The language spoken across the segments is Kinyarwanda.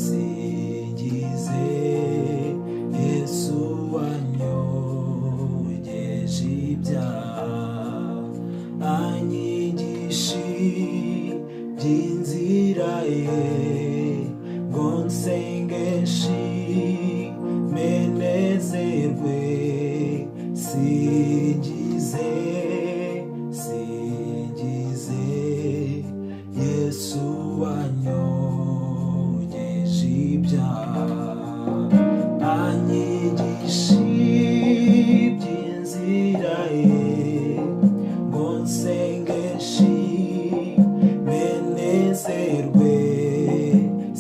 singize Yesu wanyogeje ibyaha, anyigisha iby'inzira ye, ngo nsengeshe menezerwe, singize Yesu wanyogeje ibyaha, anyigisha iby'inzira ye, ngo nsengeshe menezerwe,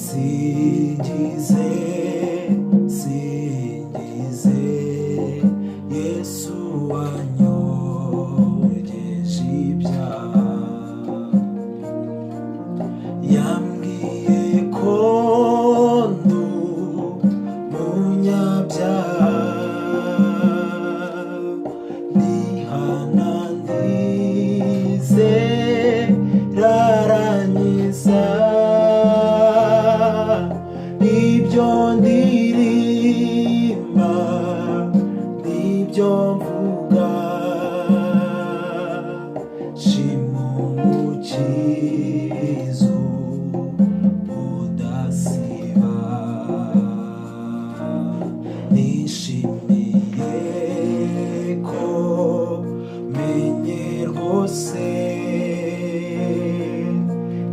singize Yesu wanyogeje ibyaha. Yambwiye ko ndi umunyabyaha, ndihana ndizera, arankiza, ibyo ndirimba n'ibyo mvuga, shima umukiza udasiba. Nishimiye ko menye rwose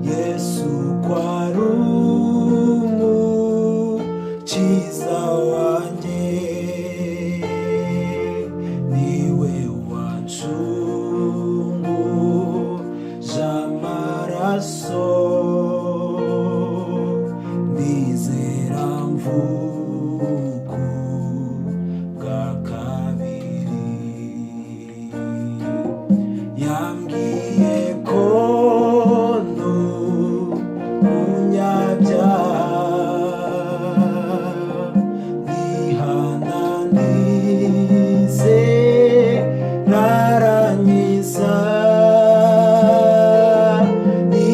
Yesu ko ari umukiza wanjye, niwe wancunguje amaraso, nizera mvuku bwa kabiri. Yambwiye ko ndi umunyabyaha, ndihana ndizera, arankiza,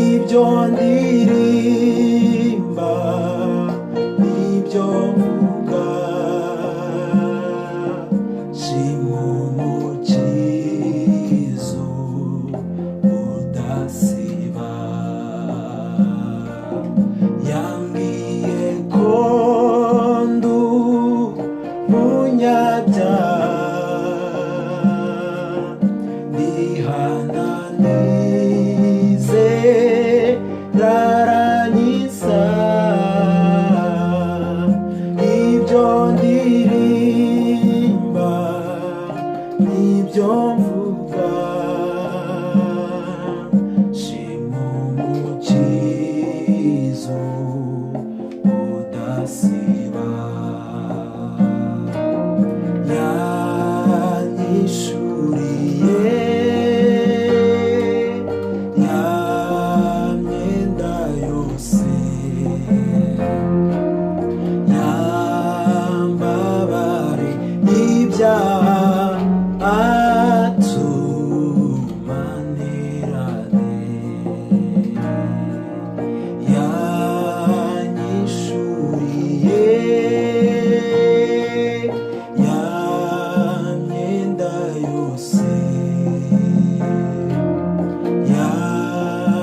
ibyo ndirimba n'ibyo mvuga, shima umukiza udasiba. Yambwiye ko ndi umunyabyaha, ndihana ndizera, arankiza, ibyo ndirimba n'ibyo mvuga, shima umukiza udasiba. Yanyishuriye ya myenda yose, yambabare ibyaha, atumanirane. Yanyishuriye ya myenda yose,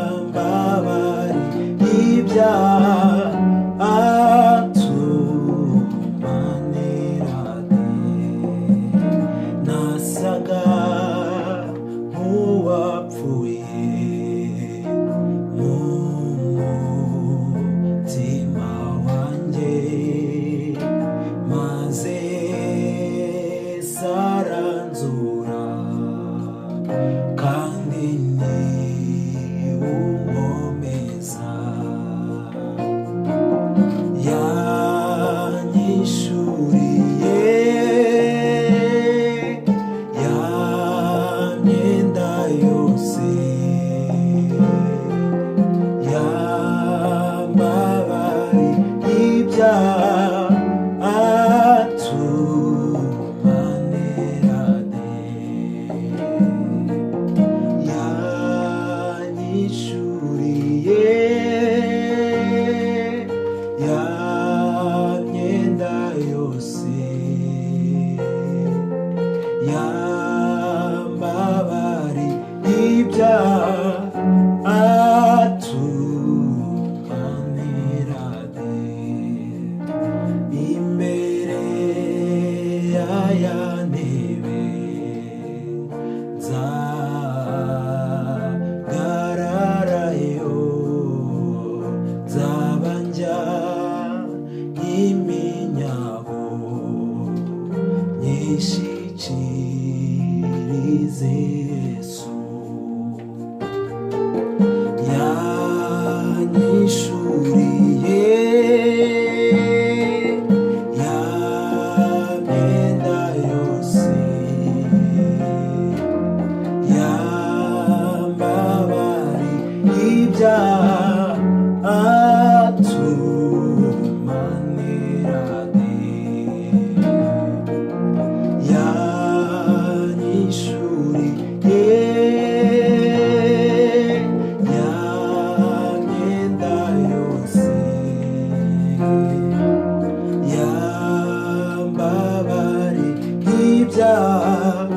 yambabare ibyaha, atumanirane. Nasaga nk'uwapfuye mu mutima wanjye, maze saranzura, kandi ni unkomeza. ibyaha